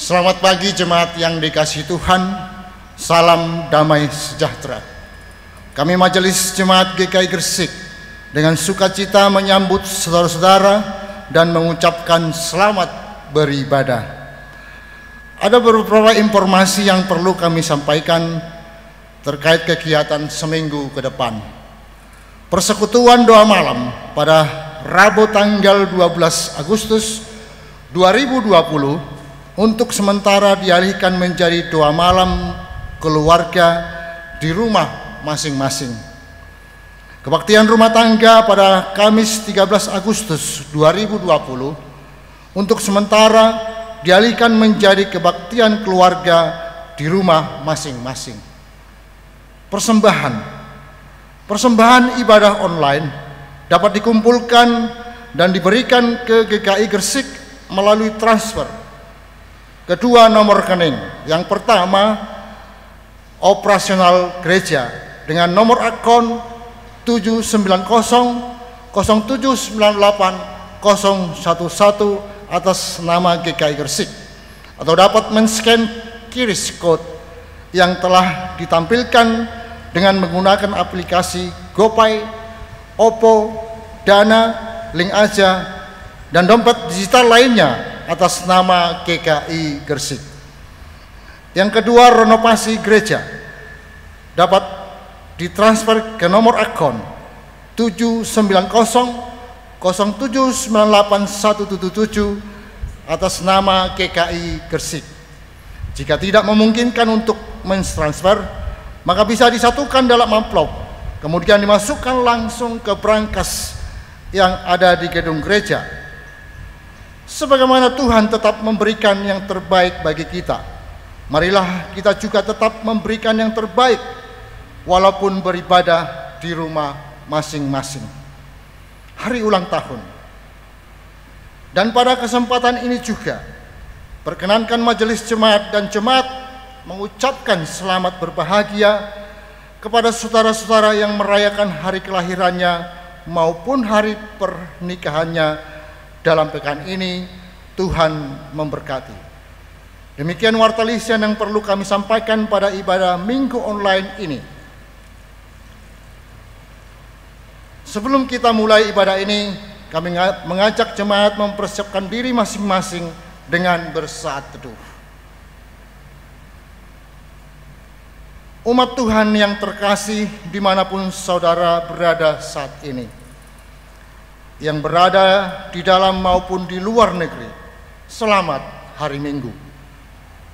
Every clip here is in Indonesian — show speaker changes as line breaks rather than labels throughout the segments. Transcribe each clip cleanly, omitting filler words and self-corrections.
Selamat pagi jemaat yang dikasihi Tuhan, salam damai sejahtera. Kami Majelis Jemaat GKI Gresik dengan sukacita menyambut saudara-saudara dan mengucapkan selamat beribadah. Ada beberapa informasi yang perlu kami sampaikan terkait kegiatan seminggu ke depan. Persekutuan doa malam pada Rabu tanggal 12 Agustus 2020 untuk sementara dialihkan menjadi doa malam keluarga di rumah masing-masing. Kebaktian rumah tangga pada Kamis 13 Agustus 2020 untuk sementara dialihkan menjadi kebaktian keluarga di rumah masing-masing. Persembahan ibadah online dapat dikumpulkan dan diberikan ke GKI Gresik melalui transfer kedua nomor rekening. Yang pertama, operasional gereja dengan nomor akun 790798011 atas nama GKI Gresik, atau dapat men-scan QR code yang telah ditampilkan dengan menggunakan aplikasi GoPay, OPPO, Dana, Link Aja, dan dompet digital lainnya atas nama GKI Gresik. Yang kedua, renovasi gereja dapat ditransfer ke nomor akun 790798177 atas nama GKI Gresik. Jika tidak memungkinkan untuk mentransfer, maka bisa disatukan dalam amplop, kemudian dimasukkan langsung ke brankas yang ada di gedung gereja. Sebagaimana Tuhan tetap memberikan yang terbaik bagi kita, marilah kita juga tetap memberikan yang terbaik walaupun beribadah di rumah masing-masing. Hari ulang tahun, dan pada kesempatan ini juga perkenankan Majelis Jemaat dan Jemaat mengucapkan selamat berbahagia kepada saudara-saudara yang merayakan hari kelahirannya maupun hari pernikahannya dalam pekan ini. Tuhan memberkati. Demikian warta lisan yang perlu kami sampaikan pada ibadah minggu online ini. Sebelum kita mulai ibadah ini, kami mengajak jemaat mempersiapkan diri masing-masing dengan bersaat teduh. Umat Tuhan yang terkasih dimanapun saudara berada saat ini, yang berada di dalam maupun di luar negeri, selamat hari Minggu.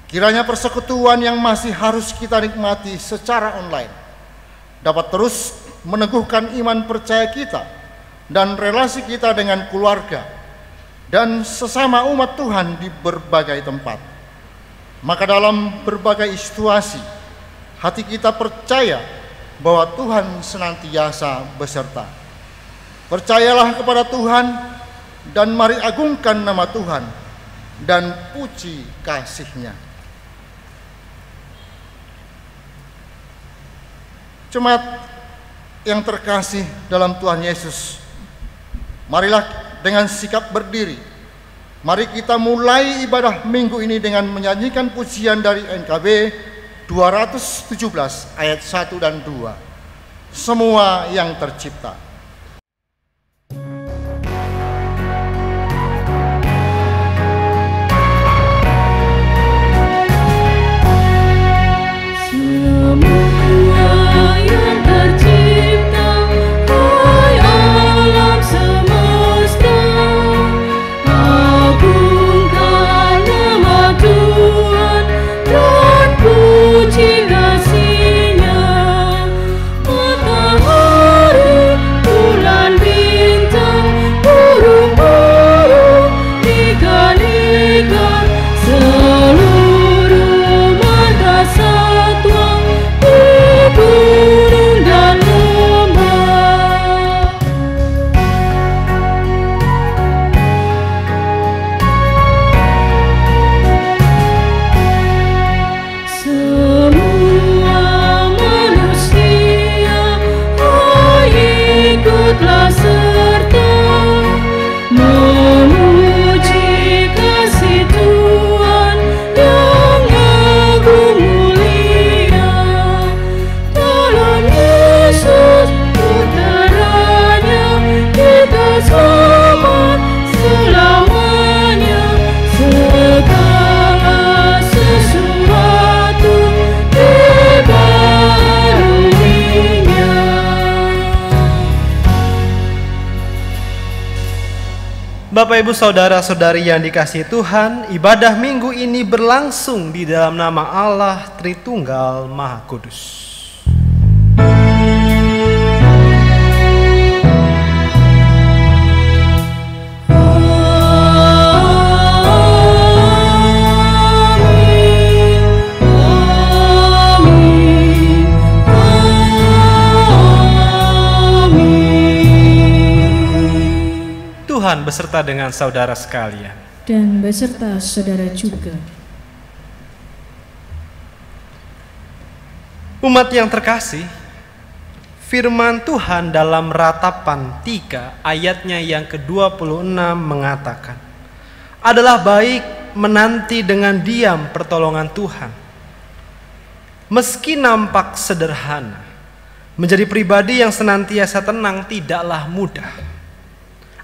Kiranya persekutuan yang masih harus kita nikmati secara online dapat terus meneguhkan iman percaya kita dan relasi kita dengan keluarga dan sesama umat Tuhan di berbagai tempat. Maka dalam berbagai situasi, hati kita percaya bahwa Tuhan senantiasa beserta. Percayalah kepada Tuhan dan mari agungkan nama Tuhan dan puji kasih-Nya. Jemaat yang terkasih dalam Tuhan Yesus, marilah dengan sikap berdiri, mari kita mulai ibadah minggu ini dengan menyanyikan pujian dari NKB 217 ayat 1 dan 2. Semua yang tercipta.
Puji kasih-Nya, matahari Bapak Ibu saudara-saudari yang dikasihi Tuhan, ibadah minggu ini berlangsung di dalam nama Allah Tritunggal Maha Kudus. Tuhan beserta dengan saudara sekalian.
Dan beserta saudara juga.
Umat yang terkasih, firman Tuhan dalam Ratapan 3 ayatnya yang ke-26 mengatakan, adalah baik menanti dengan diam pertolongan Tuhan. Meski nampak sederhana, menjadi pribadi yang senantiasa tenang tidaklah mudah.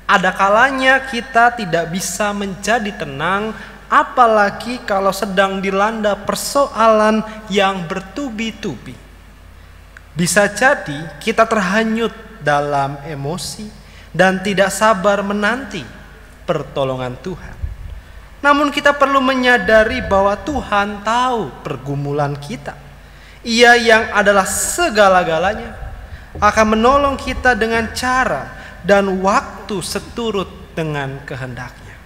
Ada kalanya kita tidak bisa menjadi tenang, apalagi kalau sedang dilanda persoalan yang bertubi-tubi. Bisa jadi kita terhanyut dalam emosi dan tidak sabar menanti pertolongan Tuhan. Namun kita perlu menyadari bahwa Tuhan tahu pergumulan kita. Ia yang adalah segala-galanya akan menolong kita dengan cara dan waktu seturut dengan kehendaknya.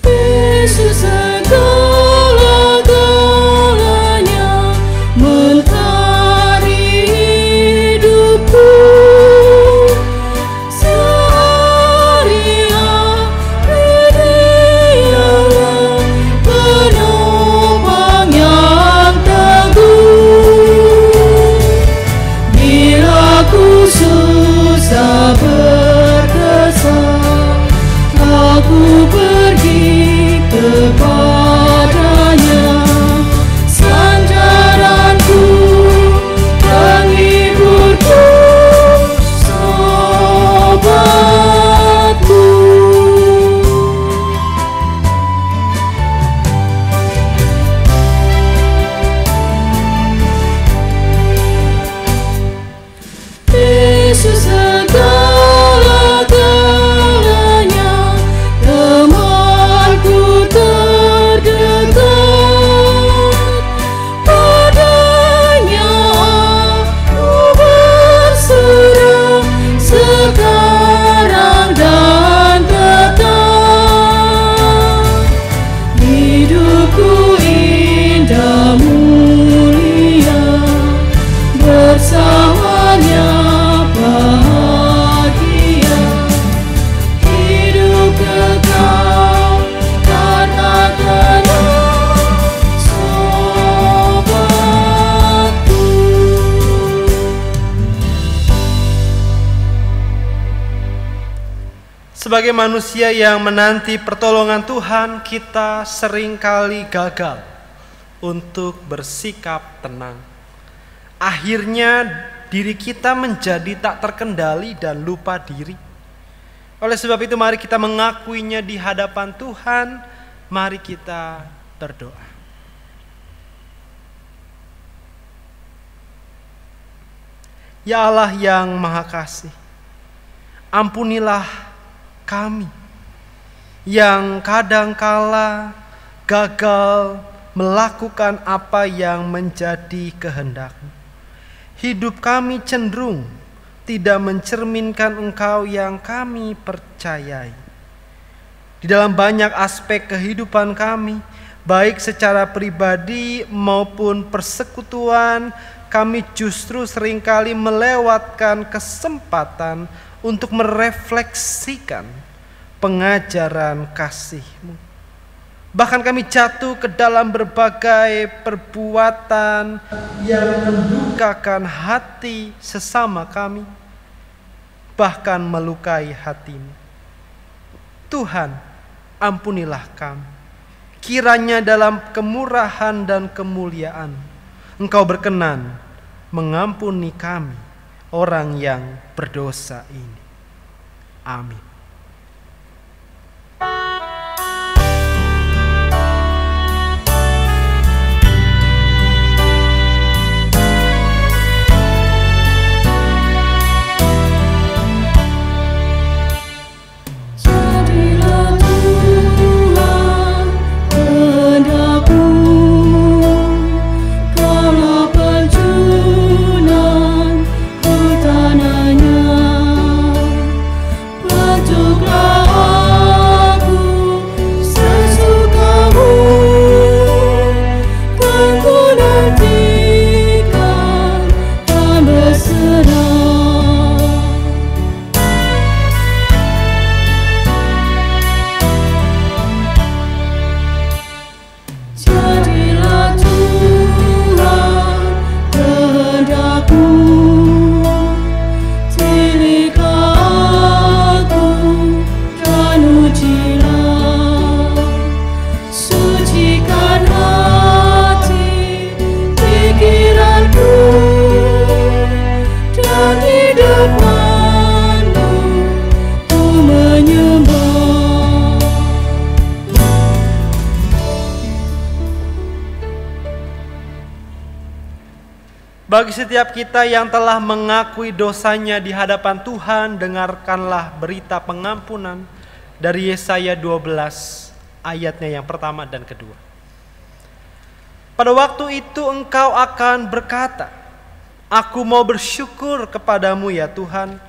Yesus segala-galanya mentari hidupku.
Sebagai manusia yang menanti pertolongan Tuhan, kita seringkali gagal untuk bersikap tenang. Akhirnya diri kita menjadi tak terkendali dan lupa diri. Oleh sebab itu mari kita mengakuinya di hadapan Tuhan. Mari kita berdoa. Ya Allah yang Maha Kasih, ampunilah kami yang kadangkala gagal melakukan apa yang menjadi kehendak-Mu. Hidup kami cenderung tidak mencerminkan Engkau yang kami percayai. Di dalam banyak aspek kehidupan kami, baik secara pribadi maupun persekutuan, kami justru seringkali melewatkan kesempatan untuk merefleksikan pengajaran kasih-Mu. Bahkan kami jatuh ke dalam berbagai perbuatan yang mendukakan hati sesama kami, bahkan melukai hati-Mu. Tuhan, ampunilah kami. Kiranya dalam kemurahan dan kemuliaan Engkau berkenan mengampuni kami, orang yang berdosa ini. Amin. Bagi setiap kita yang telah mengakui dosanya di hadapan Tuhan, dengarkanlah berita pengampunan dari Yesaya 12 ayatnya yang pertama dan kedua. Pada waktu itu engkau akan berkata, aku mau bersyukur kepadamu ya Tuhan,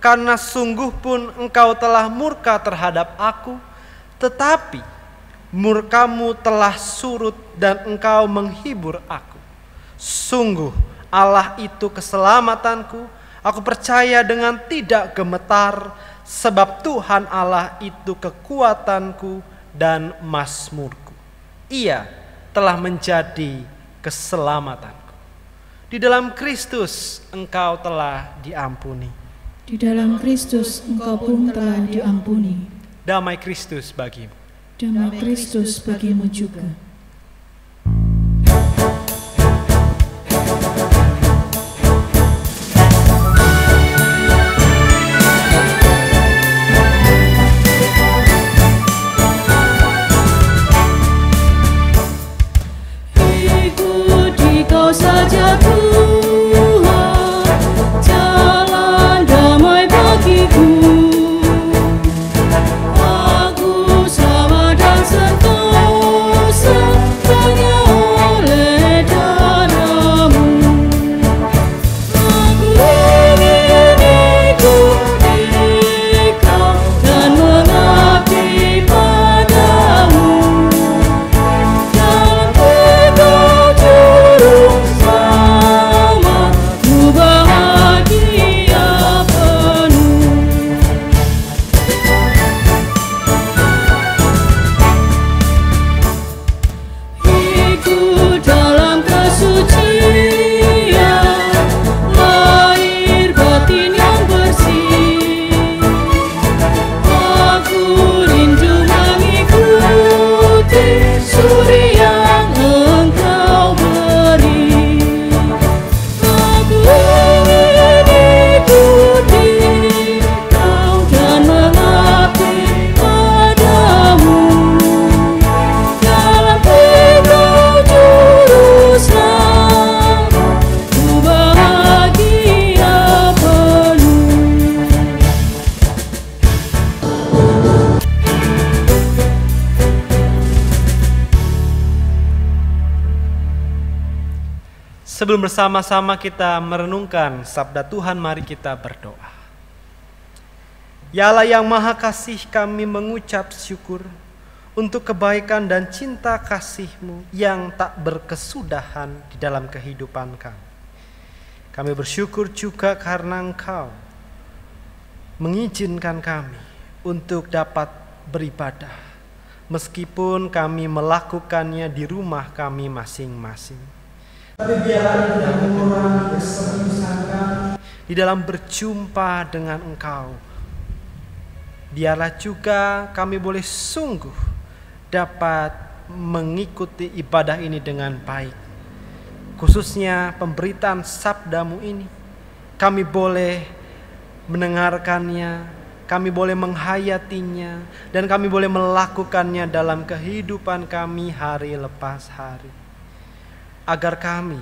karena sungguh pun engkau telah murka terhadap aku, tetapi murkamu telah surut dan engkau menghibur aku. Sungguh Allah itu keselamatanku, aku percaya dengan tidak gemetar, sebab Tuhan Allah itu kekuatanku dan mazmurku. Ia telah menjadi keselamatanku. Di dalam Kristus engkau telah diampuni.
Di dalam Kristus engkau pun telah diampuni.
Damai Kristus bagimu.
Damai Kristus bagimu juga. Ikuti kau saja Tuhan, jalan damai bagiku. Aku sama dan sentosa hanya oleh daramu. Aku ingin ikuti kau dan mengabdi padamu. Dalam engkau juru selamat, ku bahagia penuh. Ikut dalam kesucian, lahir batin yang bersih. Aku rindu mengikuti suri yang engkau beri. Aku ingin ikuti kau dan mengabdi padamu. Dalam engkau juru selamat, ku bahagia penuh.
Sebelum bersama-sama kita merenungkan sabda Tuhan, mari kita berdoa. Ya Allah yang Maha Kasih, kami mengucap syukur untuk kebaikan dan cinta kasih-Mu yang tak berkesudahan di dalam kehidupan kami. Kami bersyukur juga karena Engkau mengizinkan kami untuk dapat beribadah, meskipun kami melakukannya di rumah kami masing-masing. Tapi biarlah ini tidak mengurangi keseriusan kami di dalam berjumpa dengan Engkau. Biarlah juga kami boleh sungguh dapat mengikuti ibadah ini dengan baik. Khususnya pemberitaan sabda-Mu ini, kami boleh mendengarkannya, kami boleh menghayatinya, dan kami boleh melakukannya dalam kehidupan kami hari lepas hari. Agar kami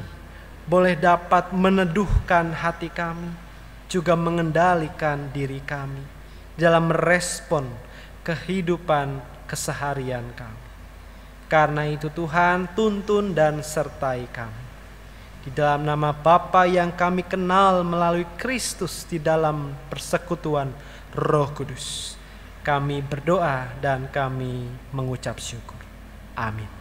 boleh dapat meneduhkan hati kami, juga mengendalikan diri kami dalam merespon kehidupan keseharian kami. Karena itu Tuhan, tuntun dan sertai kami. Di dalam nama Bapa yang kami kenal melalui Kristus di dalam persekutuan Roh Kudus, kami berdoa dan kami mengucap syukur. Amin.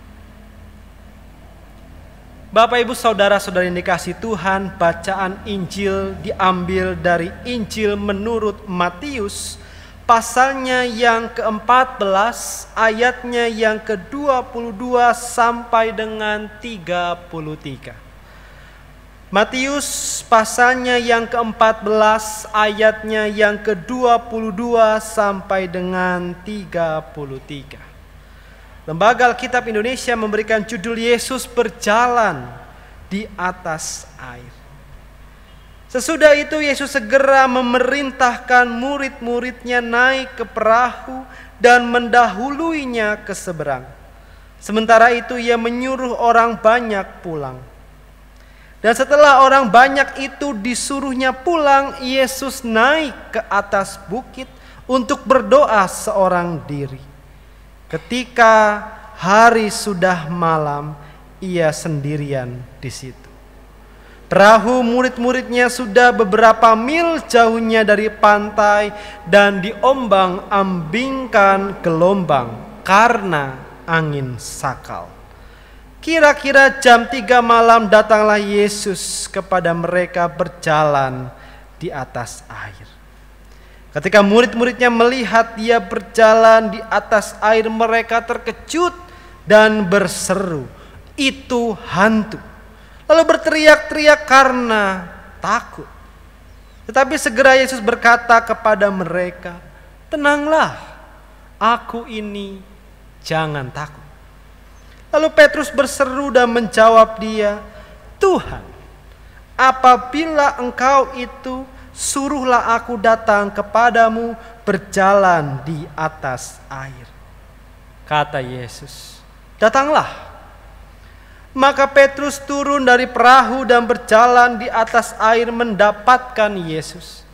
Bapak, Ibu, Saudara-saudari yang dikasihi Tuhan, bacaan Injil diambil dari Injil menurut Matius, pasalnya yang ke-14, ayatnya yang ke-22 sampai dengan 33. Matius pasalnya yang ke-14, ayatnya yang ke-22 sampai dengan 33. Lembaga Alkitab Indonesia memberikan judul Yesus berjalan di atas air. Sesudah itu Yesus segera memerintahkan murid-muridnya naik ke perahu dan mendahuluinya ke seberang. Sementara itu ia menyuruh orang banyak pulang. Dan setelah orang banyak itu disuruhnya pulang, Yesus naik ke atas bukit untuk berdoa seorang diri. Ketika hari sudah malam, ia sendirian di situ. Perahu murid-muridnya sudah beberapa mil jauhnya dari pantai dan diombang-ambingkan gelombang karena angin sakal. Kira-kira jam 3 malam datanglah Yesus kepada mereka berjalan di atas air. Ketika murid-muridnya melihat dia berjalan di atas air, mereka terkejut dan berseru, "Itu hantu!" Lalu berteriak-teriak karena takut. Tetapi segera Yesus berkata kepada mereka, "Tenanglah, aku ini, jangan takut." Lalu Petrus berseru dan menjawab dia, "Tuhan, apabila Engkau itu, suruhlah aku datang kepadamu berjalan di atas air." Kata Yesus, "Datanglah." Maka Petrus turun dari perahu dan berjalan di atas air mendapatkan Yesus.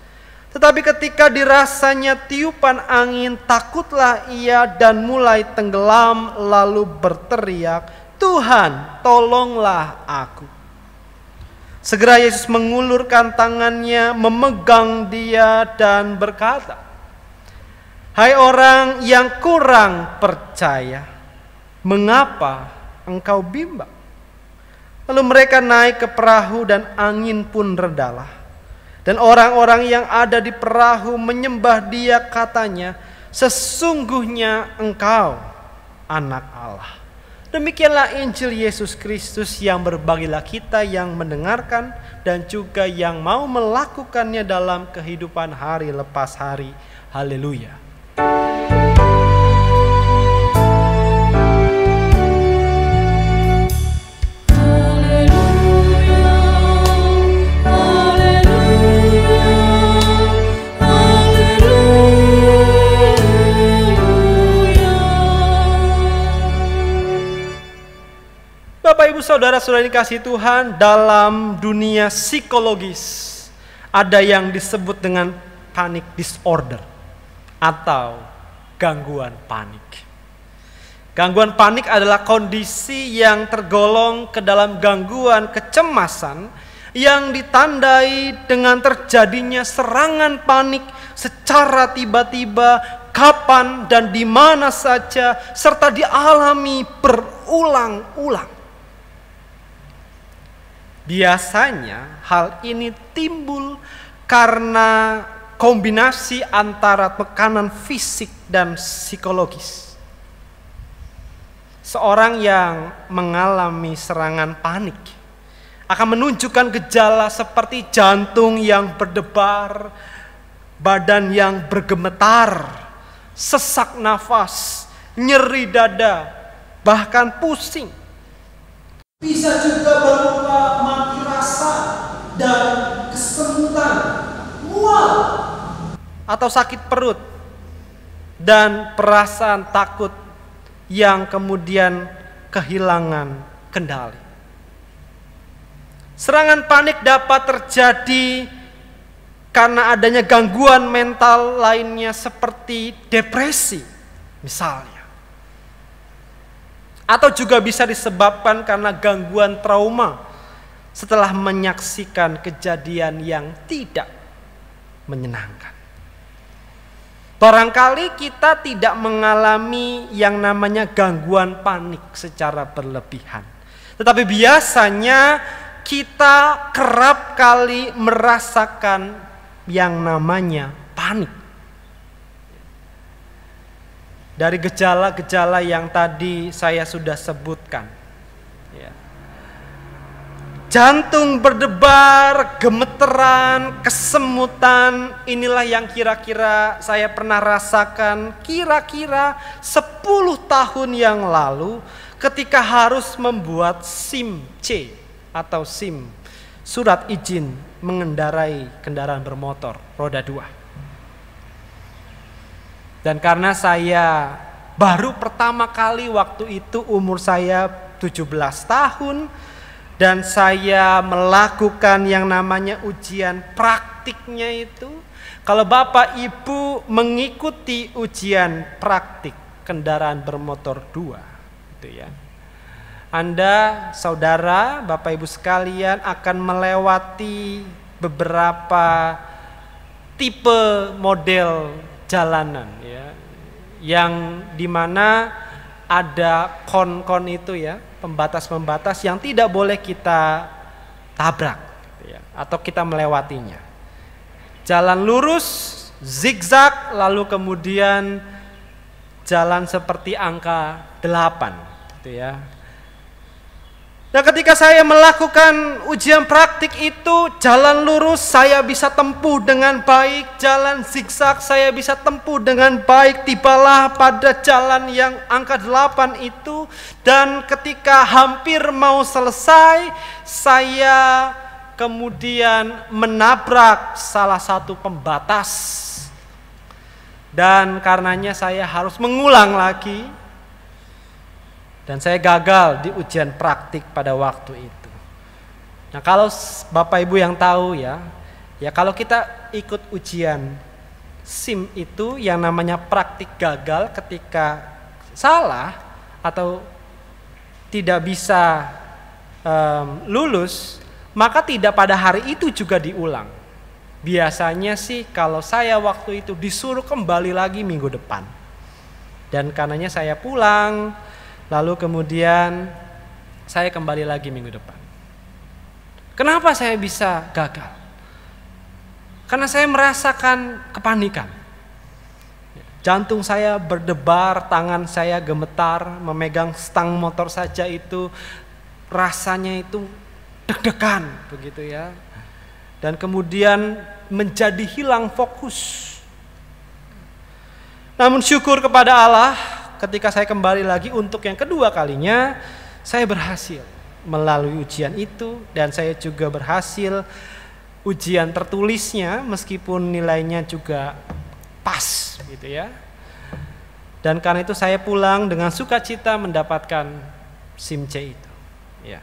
Tetapi ketika dirasanya tiupan angin, takutlah ia dan mulai tenggelam, lalu berteriak, "Tuhan, tolonglah aku." Segera Yesus mengulurkan tangannya, memegang dia dan berkata, "Hai orang yang kurang percaya, mengapa engkau bimbang?" Lalu mereka naik ke perahu dan angin pun redalah. Dan orang-orang yang ada di perahu menyembah dia, katanya, "Sesungguhnya Engkau Anak Allah." Demikianlah Injil Yesus Kristus, yang berbagilah kita yang mendengarkan dan juga yang mau melakukannya dalam kehidupan hari lepas hari. Haleluya. Bapak, Ibu, Saudara-saudara dikasihi Tuhan, dalam dunia psikologis ada yang disebut dengan panic disorder atau gangguan panik. Gangguan panik adalah kondisi yang tergolong ke dalam gangguan kecemasan yang ditandai dengan terjadinya serangan panik secara tiba-tiba, kapan dan di mana saja, serta dialami berulang-ulang. Biasanya hal ini timbul karena kombinasi antara tekanan fisik dan psikologis. Seorang yang mengalami serangan panik akan menunjukkan gejala seperti jantung yang berdebar, badan yang bergemetar, sesak nafas, nyeri dada, bahkan pusing. Bisa juga berupa mati rasa dan kesemutan, mual, atau sakit perut dan perasaan takut yang kemudian kehilangan kendali. Serangan panik dapat terjadi karena adanya gangguan mental lainnya seperti depresi misalnya. Atau juga bisa disebabkan karena gangguan trauma setelah menyaksikan kejadian yang tidak menyenangkan. Barangkali kita tidak mengalami yang namanya gangguan panik secara berlebihan. Tetapi biasanya kita kerap kali merasakan yang namanya panik. Dari gejala-gejala yang tadi saya sudah sebutkan. Ya. Jantung berdebar, gemeteran, kesemutan, inilah yang kira-kira saya pernah rasakan kira-kira 10 tahun yang lalu ketika harus membuat SIM C atau SIM, surat izin mengendarai kendaraan bermotor roda 2. Dan karena saya baru pertama kali waktu itu umur saya 17 tahun, dan saya melakukan yang namanya ujian praktiknya itu, kalau Bapak Ibu mengikuti ujian praktik kendaraan bermotor 2, gitu ya, Anda, saudara, Bapak Ibu sekalian akan melewati beberapa tipe model jalanan, ya, yang dimana ada kon-kon itu ya, pembatas-pembatas yang tidak boleh kita tabrak, gitu ya, atau kita melewatinya. Jalan lurus, zigzag, lalu kemudian jalan seperti angka 8, gitu ya. Nah, ketika saya melakukan ujian praktik itu, jalan lurus saya bisa tempuh dengan baik, jalan zigzag saya bisa tempuh dengan baik, tibalah pada jalan yang angka 8 itu, dan ketika hampir mau selesai, saya kemudian menabrak salah satu pembatas, dan karenanya saya harus mengulang lagi. Dan saya gagal di ujian praktik pada waktu itu. Nah, kalau Bapak Ibu yang tahu ya kalau kita ikut ujian SIM itu yang namanya praktik gagal ketika salah atau tidak bisa lulus, maka tidak pada hari itu juga diulang. Biasanya sih kalau saya waktu itu disuruh kembali lagi minggu depan. Dan karenanya saya pulang, lalu kemudian saya kembali lagi minggu depan. Kenapa saya bisa gagal? Karena saya merasakan kepanikan. Jantung saya berdebar, tangan saya gemetar, memegang stang motor saja itu rasanya itu deg-degan begitu ya. Dan kemudian menjadi hilang fokus. Namun syukur kepada Allah, ketika saya kembali lagi untuk yang kedua kalinya, saya berhasil melalui ujian itu, dan saya juga berhasil ujian tertulisnya meskipun nilainya juga pas gitu ya. Dan karena itu saya pulang dengan sukacita mendapatkan SIM C itu. Ya.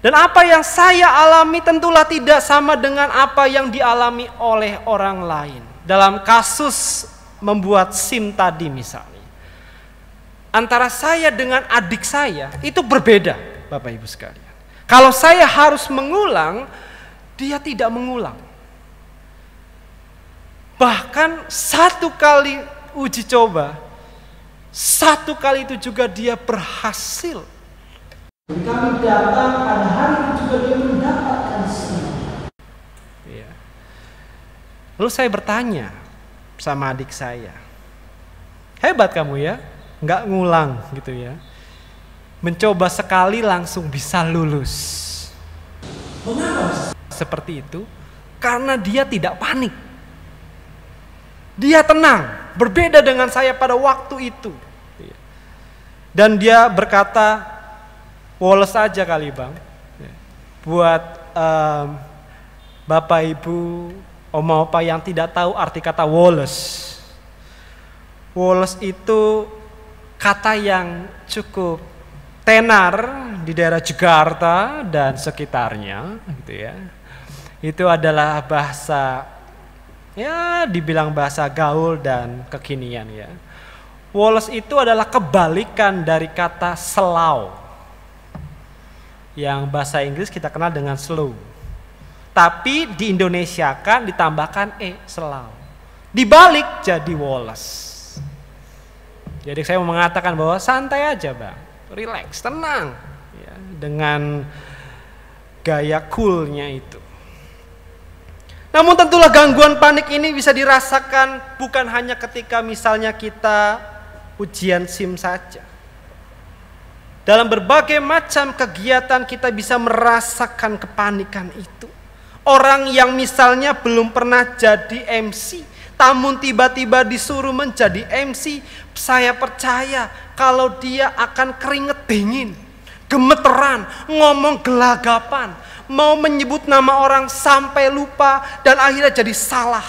Dan apa yang saya alami tentulah tidak sama dengan apa yang dialami oleh orang lain. Dalam kasus membuat SIM tadi misalnya, antara saya dengan adik saya itu berbeda, Bapak Ibu sekalian. Kalau saya harus mengulang, dia tidak mengulang. Bahkan satu kali uji coba, satu kali itu juga dia berhasil. Kami datang pada hari itu juga dia mendapatkan SIM. Ya. Lalu saya bertanya sama adik saya, hebat kamu ya, nggak ngulang gitu ya, mencoba sekali langsung bisa lulus. Mengapa seperti itu? Karena dia tidak panik, dia tenang, berbeda dengan saya pada waktu itu. Dan dia berkata, woles aja kali bang, buat Bapak Ibu, oma-opa yang tidak tahu arti kata woles. Woles itu kata yang cukup tenar di daerah Jakarta dan sekitarnya, gitu ya. Itu adalah bahasa, ya dibilang bahasa gaul dan kekinian ya. Woles itu adalah kebalikan dari kata slow, yang bahasa Inggris kita kenal dengan slow. Tapi di Indonesia kan ditambahkan slow, dibalik jadi woles. Jadi saya mau mengatakan bahwa santai aja bang, relax, tenang ya, dengan gaya coolnya itu. Namun tentulah gangguan panik ini bisa dirasakan bukan hanya ketika misalnya kita ujian SIM saja. Dalam berbagai macam kegiatan kita bisa merasakan kepanikan itu. Orang yang misalnya belum pernah jadi MC, namun tiba-tiba disuruh menjadi MC, saya percaya kalau dia akan keringet dingin, gemeteran, ngomong gelagapan, mau menyebut nama orang sampai lupa dan akhirnya jadi salah.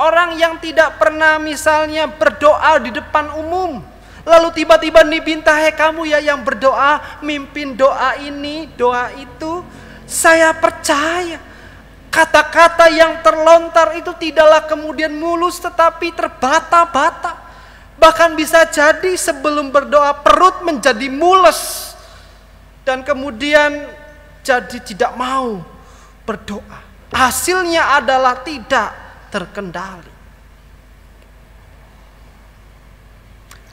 Orang yang tidak pernah misalnya berdoa di depan umum, Lalu tiba-tiba dibintai, kamu ya yang berdoa, mimpin doa ini, doa itu. Saya percaya kata-kata yang terlontar itu tidaklah kemudian mulus tetapi terbata-bata. Bahkan bisa jadi sebelum berdoa perut menjadi mules. Dan kemudian jadi tidak mau berdoa. Hasilnya adalah tidak terkendali.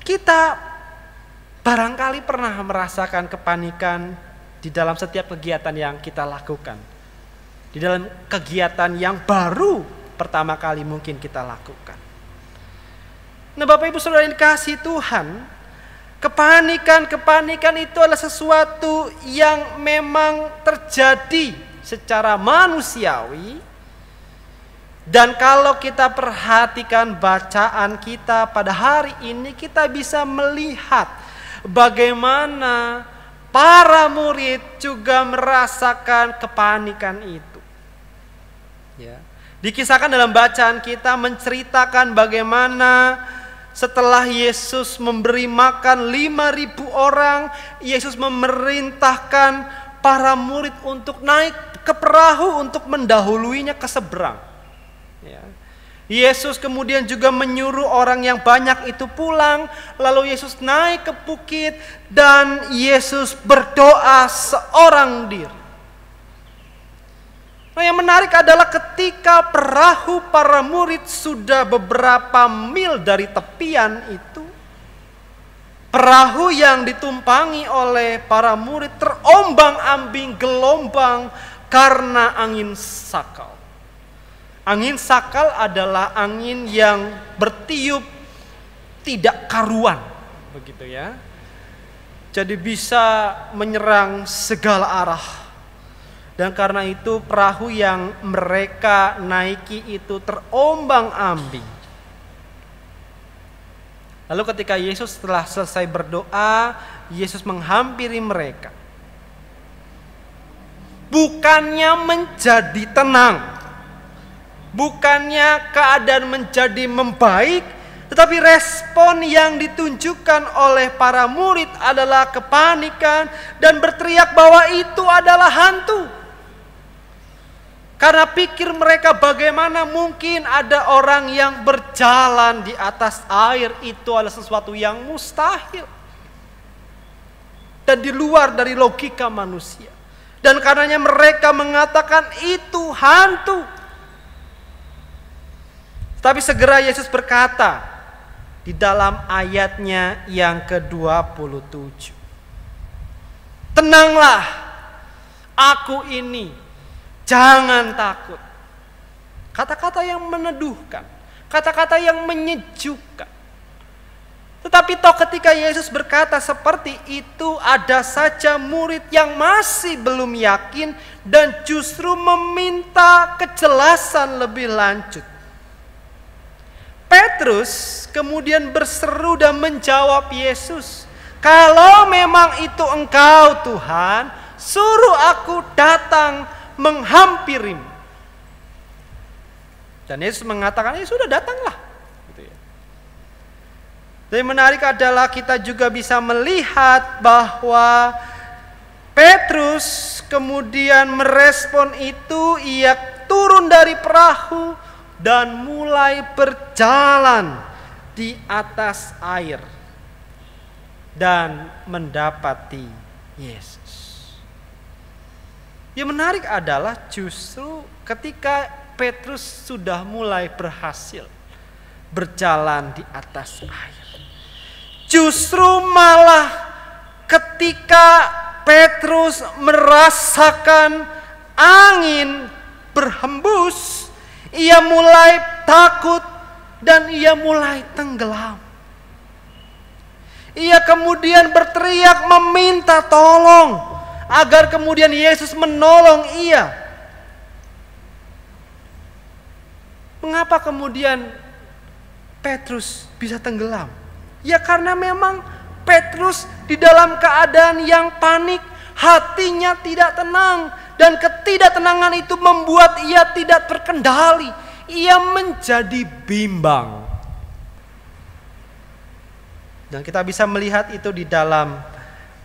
Kita barangkali pernah merasakan kepanikan di dalam setiap kegiatan yang kita lakukan. Di dalam kegiatan yang baru pertama kali mungkin kita lakukan. Nah, Bapak Ibu Saudara yang dikasihi Tuhan, kepanikan itu adalah sesuatu yang memang terjadi secara manusiawi. Dan kalau kita perhatikan bacaan kita pada hari ini, kita bisa melihat bagaimana para murid juga merasakan kepanikan itu. Ya. Dikisahkan dalam bacaan kita menceritakan bagaimana setelah Yesus memberi makan 5.000 orang, Yesus memerintahkan para murid untuk naik ke perahu untuk mendahuluinya ke seberang. Ya. Yesus kemudian juga menyuruh orang yang banyak itu pulang. Lalu Yesus naik ke bukit dan Yesus berdoa seorang diri. Nah, yang menarik adalah ketika perahu para murid sudah beberapa mil dari tepian itu, perahu yang ditumpangi oleh para murid terombang-ambing gelombang karena angin sakal. Angin sakal adalah angin yang bertiup tidak karuan, begitu ya. Jadi bisa menyerang segala arah. Dan karena itu perahu yang mereka naiki itu terombang-ambing. Lalu ketika Yesus setelah selesai berdoa, Yesus menghampiri mereka. Bukannya menjadi tenang, bukannya keadaan menjadi membaik, tetapi respon yang ditunjukkan oleh para murid adalah kepanikan dan berteriak bahwa itu adalah hantu. Karena pikir mereka bagaimana mungkin ada orang yang berjalan di atas air, itu adalah sesuatu yang mustahil. Dan di luar dari logika manusia. Dan karenanya mereka mengatakan itu hantu. Tapi segera Yesus berkata di dalam ayatnya yang ke-27. Tenanglah, aku ini, jangan takut. Kata-kata yang meneduhkan, kata-kata yang menyejukkan. Tetapi toh ketika Yesus berkata seperti itu, ada saja murid yang masih belum yakin dan justru meminta kejelasan lebih lanjut. Petrus kemudian berseru dan menjawab Yesus, "Kalau memang itu Engkau Tuhan, suruh aku datang menghampirimu." Dan Yesus mengatakan, "Ya sudah, datanglah." Gitu ya. Dan yang menarik adalah kita juga bisa melihat bahwa Petrus kemudian merespon itu, ia turun dari perahu dan mulai berjalan di atas air dan mendapati Yesus. Yang menarik adalah justru ketika Petrus sudah mulai berhasil berjalan di atas air, justru malah ketika Petrus merasakan angin berhembus, ia mulai takut dan ia mulai tenggelam. Ia kemudian berteriak meminta tolong agar kemudian Yesus menolong ia. Mengapa kemudian Petrus bisa tenggelam? Ya karena memang Petrus di dalam keadaan yang panik, hatinya tidak tenang. Dan ketidaktenangan itu membuat ia tidak terkendali. Ia menjadi bimbang. Dan kita bisa melihat itu di dalam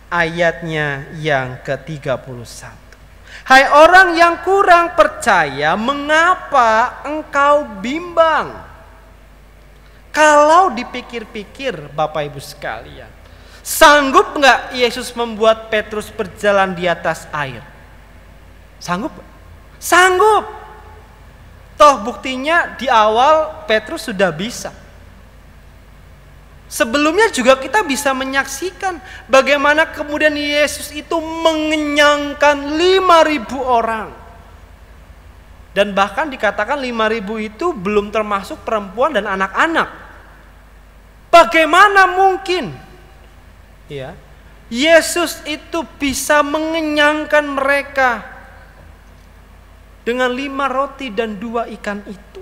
ayatnya yang ke-31. Hai orang yang kurang percaya, mengapa engkau bimbang? Kalau dipikir-pikir Bapak Ibu sekalian, sanggup nggak Yesus membuat Petrus berjalan di atas air? Sanggup? Sanggup. Toh buktinya di awal Petrus sudah bisa. Sebelumnya juga kita bisa menyaksikan bagaimana kemudian Yesus itu mengenyangkan 5.000 orang. Dan bahkan dikatakan 5.000 itu belum termasuk perempuan dan anak-anak. Bagaimana mungkin ya, Yesus itu bisa mengenyangkan mereka dengan 5 roti dan 2 ikan itu?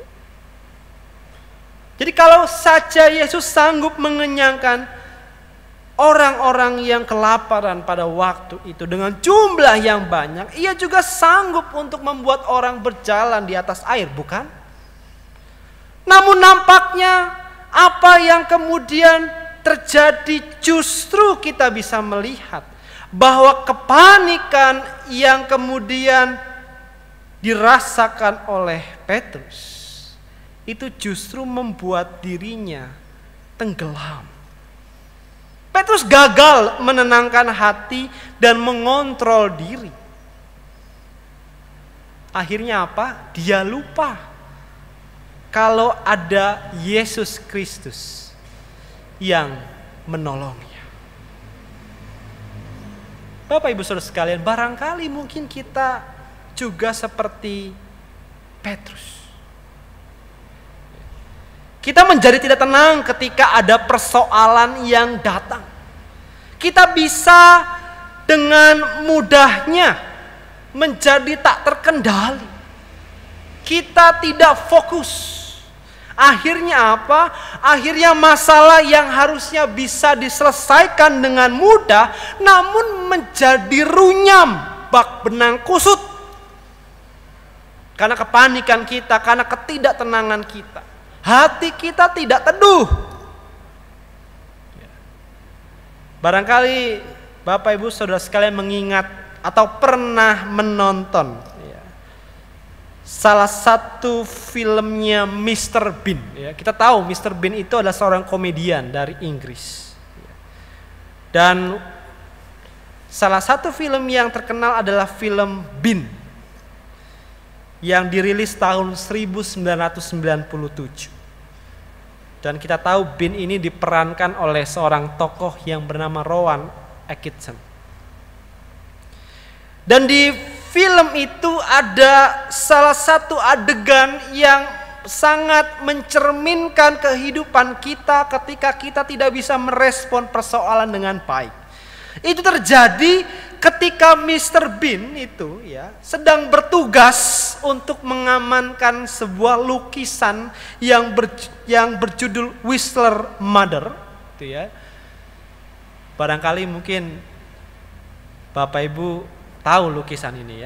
Jadi kalau saja Yesus sanggup mengenyangkan orang-orang yang kelaparan pada waktu itu dengan jumlah yang banyak, Ia juga sanggup untuk membuat orang berjalan di atas air, bukan? Namun nampaknya apa yang kemudian terjadi, justru kita bisa melihat bahwa kepanikan yang kemudian dirasakan oleh Petrus itu justru membuat dirinya tenggelam. Petrus gagal menenangkan hati dan mengontrol diri. Akhirnya apa? Dia lupa kalau ada Yesus Kristus yang menolongnya. Bapak Ibu Saudara sekalian, barangkali mungkin kita juga seperti Petrus. Kita menjadi tidak tenang ketika ada persoalan yang datang. Kita bisa dengan mudahnya menjadi tak terkendali. Kita tidak fokus. Akhirnya apa? Akhirnya masalah yang harusnya bisa diselesaikan dengan mudah, namun menjadi runyam, bak benang kusut. Karena kepanikan kita, karena ketidaktenangan kita. Hati kita tidak teduh. Barangkali Bapak Ibu Saudara sekalian mengingat atau pernah menonton salah satu filmnya Mr. Bean. Kita tahu Mr. Bean itu adalah seorang komedian dari Inggris. Dan salah satu film yang terkenal adalah film Bean, yang dirilis tahun 1997. Dan kita tahu Bean ini diperankan oleh seorang tokoh yang bernama Rowan Atkinson. Dan di film itu ada salah satu adegan yang sangat mencerminkan kehidupan kita ketika kita tidak bisa merespon persoalan dengan baik. Itu terjadi ketika Mr. Bean itu sedang bertugas untuk mengamankan sebuah lukisan yang berjudul Whistler Mother. Barangkali mungkin Bapak Ibu tahu lukisan ini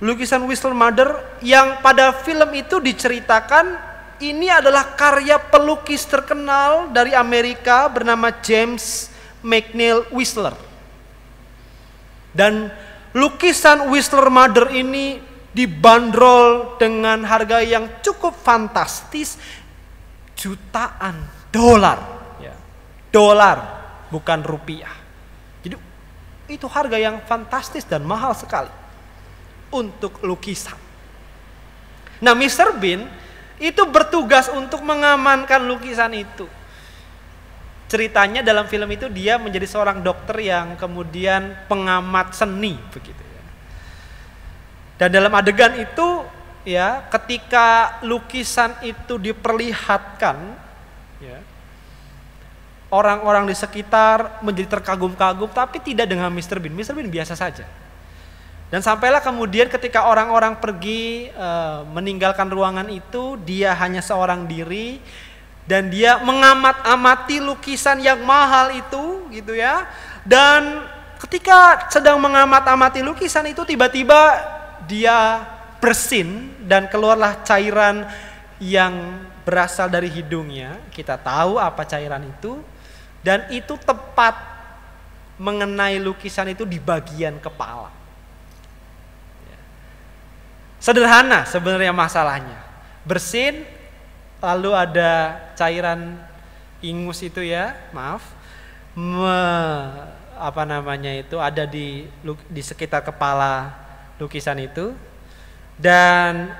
Lukisan Whistler Mother yang pada film itu diceritakan ini adalah karya pelukis terkenal dari Amerika bernama James McNeill Whistler. Dan lukisan Whistler Mother ini dibanderol dengan harga yang cukup fantastis, jutaan dolar. Dolar, bukan rupiah. Jadi itu harga yang fantastis dan mahal sekali untuk lukisan. Nah, Mr. Bean itu bertugas untuk mengamankan lukisan itu. Ceritanya dalam film itu dia menjadi seorang dokter yang kemudian pengamat seni begitu ya. Dan dalam adegan itu ketika lukisan itu diperlihatkan orang-orang di sekitar menjadi terkagum-kagum, tapi tidak dengan Mr. Bean. Mr. Bean biasa saja. Dan sampailah kemudian ketika orang-orang pergi meninggalkan ruangan itu, dia hanya seorang diri. Dan dia mengamat-amati lukisan yang mahal itu gitu ya. Dan ketika sedang mengamat-amati lukisan itu, tiba-tiba dia bersin dan keluarlah cairan yang berasal dari hidungnya. Kita tahu apa cairan itu. Dan itu tepat mengenai lukisan itu di bagian kepala. Sederhana sebenarnya masalahnya. Bersin, lalu ada cairan ingus itu ya, maaf. Ada di sekitar kepala lukisan itu, dan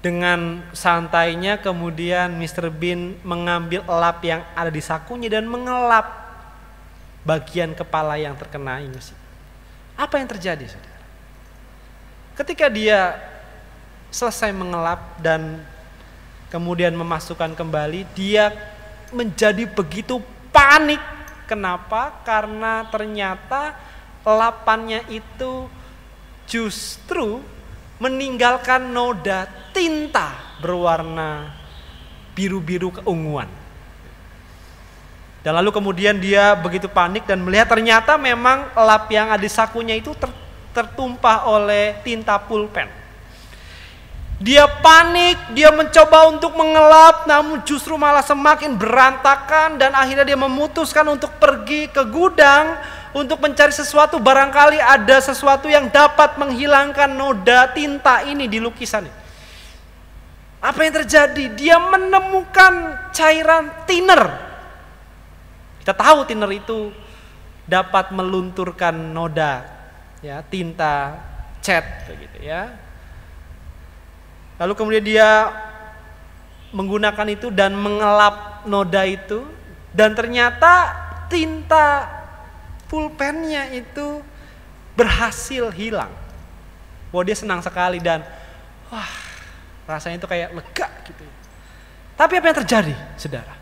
dengan santainya kemudian Mr. Bean mengambil elap yang ada di sakunya dan mengelap bagian kepala yang terkena ingus. Apa yang terjadi, saudara? Ketika dia selesai mengelap dan kemudian memasukkan kembali, dia menjadi begitu panik. Kenapa? Karena ternyata elapannya itu justru meninggalkan noda tinta berwarna biru-biru keunguan. Dan lalu kemudian dia begitu panik dan melihat ternyata memang elap yang ada di sakunya itu tertumpah oleh tinta pulpen. Dia panik, dia mencoba untuk mengelap, namun justru malah semakin berantakan, dan akhirnya dia memutuskan untuk pergi ke gudang untuk mencari sesuatu, barangkali ada sesuatu yang dapat menghilangkan noda tinta ini di lukisan ini. Apa yang terjadi? Dia menemukan cairan thinner. Kita tahu thinner itu dapat melunturkan noda, ya, tinta cat begitu ya. Lalu kemudian dia menggunakan itu dan mengelap noda itu, dan ternyata tinta pulpennya itu berhasil hilang. Wah, dia senang sekali dan rasanya itu kayak lega gitu. Tapi apa yang terjadi, saudara?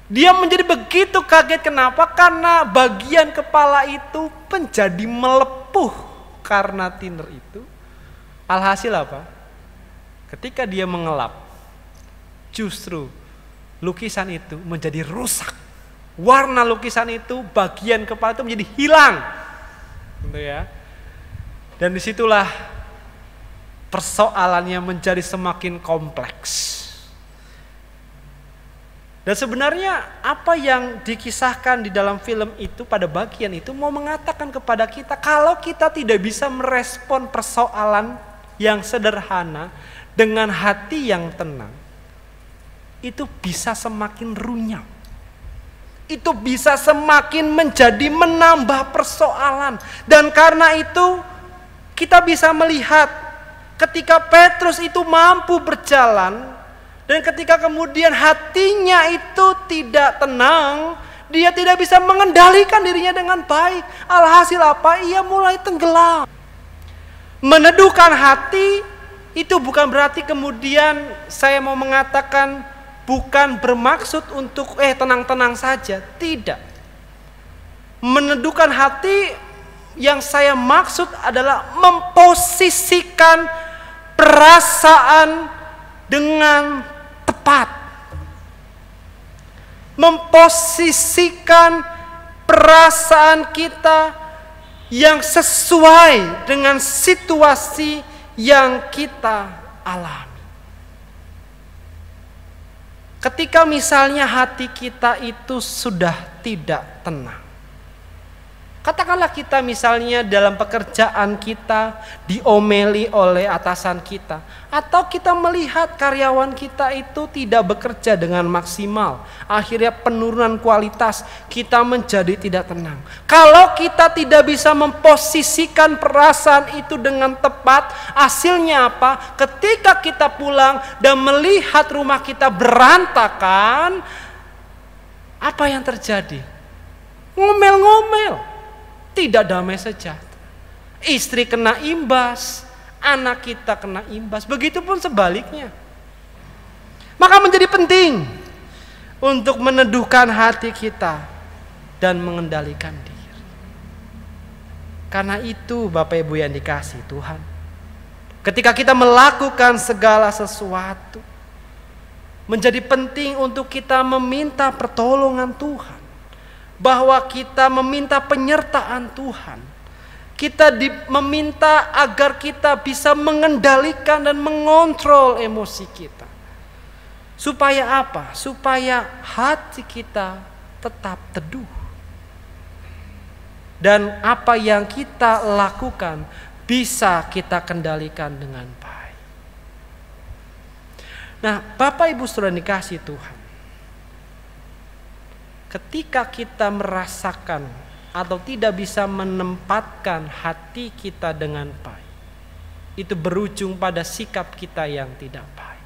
Dia menjadi begitu kaget. Kenapa? Karena bagian kepala itu menjadi melepuh karena thinner itu. Alhasil apa? Ketika dia mengelap, justru lukisan itu menjadi rusak. Warna lukisan itu, bagian kepala itu menjadi hilang, gitu ya. Dan disitulah persoalannya menjadi semakin kompleks. Dan sebenarnya apa yang dikisahkan di dalam film itu pada bagian itu mau mengatakan kepada kita, kalau kita tidak bisa merespon persoalan yang sederhana dengan hati yang tenang, itu bisa semakin runyam. Itu bisa semakin menjadi menambah persoalan. Dan karena itu kita bisa melihat ketika Petrus itu mampu berjalan, dan ketika kemudian hatinya itu tidak tenang, dia tidak bisa mengendalikan dirinya dengan baik. Alhasil apa? Ia mulai tenggelam. Meneduhkan hati itu bukan berarti kemudian saya mau mengatakan bukan bermaksud untuk tenang-tenang saja. Tidak. Meneduhkan hati yang saya maksud adalah memposisikan perasaan dengan tepat. Memposisikan perasaan kita yang sesuai dengan situasi yang kita alami. Ketika misalnya hati kita itu sudah tidak tenang, katakanlah kita misalnya dalam pekerjaan kita diomeli oleh atasan kita, atau kita melihat karyawan kita itu tidak bekerja dengan maksimal, akhirnya penurunan kualitas, kita menjadi tidak tenang. Kalau kita tidak bisa memposisikan perasaan itu dengan tepat, hasilnya apa? Ketika kita pulang dan melihat rumah kita berantakan, apa yang terjadi? Ngomel-ngomel, tidak damai sejahtera. Istri kena imbas, anak kita kena imbas, begitupun sebaliknya. Maka menjadi penting untuk meneduhkan hati kita dan mengendalikan diri. Karena itu Bapak Ibu yang dikasihi Tuhan, ketika kita melakukan segala sesuatu, menjadi penting untuk kita meminta pertolongan Tuhan, bahwa kita meminta penyertaan Tuhan. Kita meminta agar kita bisa mengendalikan dan mengontrol emosi kita. Supaya apa? Supaya hati kita tetap teduh. Dan apa yang kita lakukan bisa kita kendalikan dengan baik. Nah, Bapak Ibu Saudara dikasih Tuhan, ketika kita merasakan atau tidak bisa menempatkan hati kita dengan baik, itu berujung pada sikap kita yang tidak baik.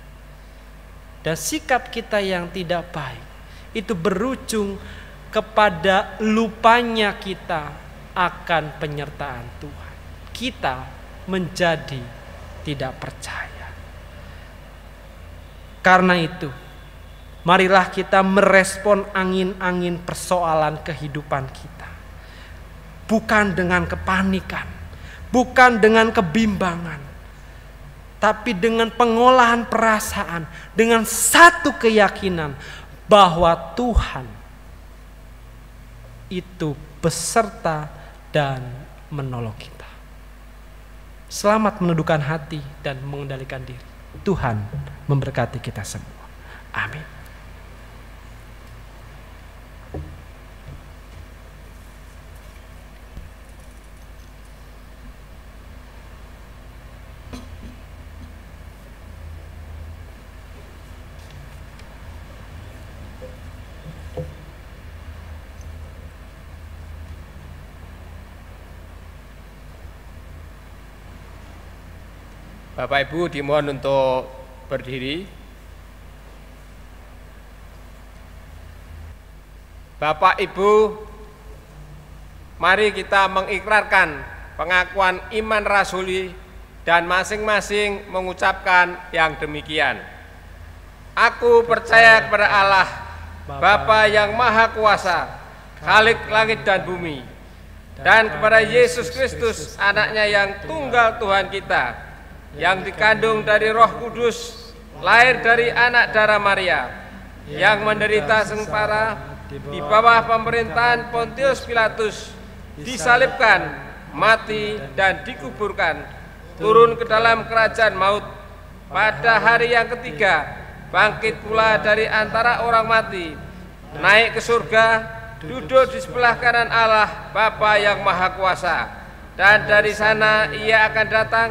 Dan sikap kita yang tidak baik itu berujung kepada lupanya kita akan penyertaan Tuhan. Kita menjadi tidak percaya. Karena itu, marilah kita merespon angin-angin persoalan kehidupan kita. Bukan dengan kepanikan, bukan dengan kebimbangan, tapi dengan pengolahan perasaan, dengan satu keyakinan bahwa Tuhan itu beserta dan menolong kita. Selamat meneduhkan hati dan mengendalikan diri. Tuhan memberkati kita semua. Amin.
Bapak Ibu dimohon untuk berdiri. Bapak Ibu, mari kita mengikrarkan pengakuan iman rasuli dan masing-masing mengucapkan yang demikian. Aku percaya kepada Allah, Bapa yang Maha Kuasa, Khalik langit dan bumi, dan kepada Yesus Kristus, anaknya yang tunggal Tuhan kita, yang dikandung dari Roh Kudus, lahir dari anak darah Maria, yang menderita sengsara di bawah pemerintahan Pontius Pilatus, disalibkan, mati dan dikuburkan, turun ke dalam kerajaan maut, pada hari yang ketiga bangkit pula dari antara orang mati, naik ke surga, duduk di sebelah kanan Allah Bapa yang Maha Kuasa, dan dari sana ia akan datang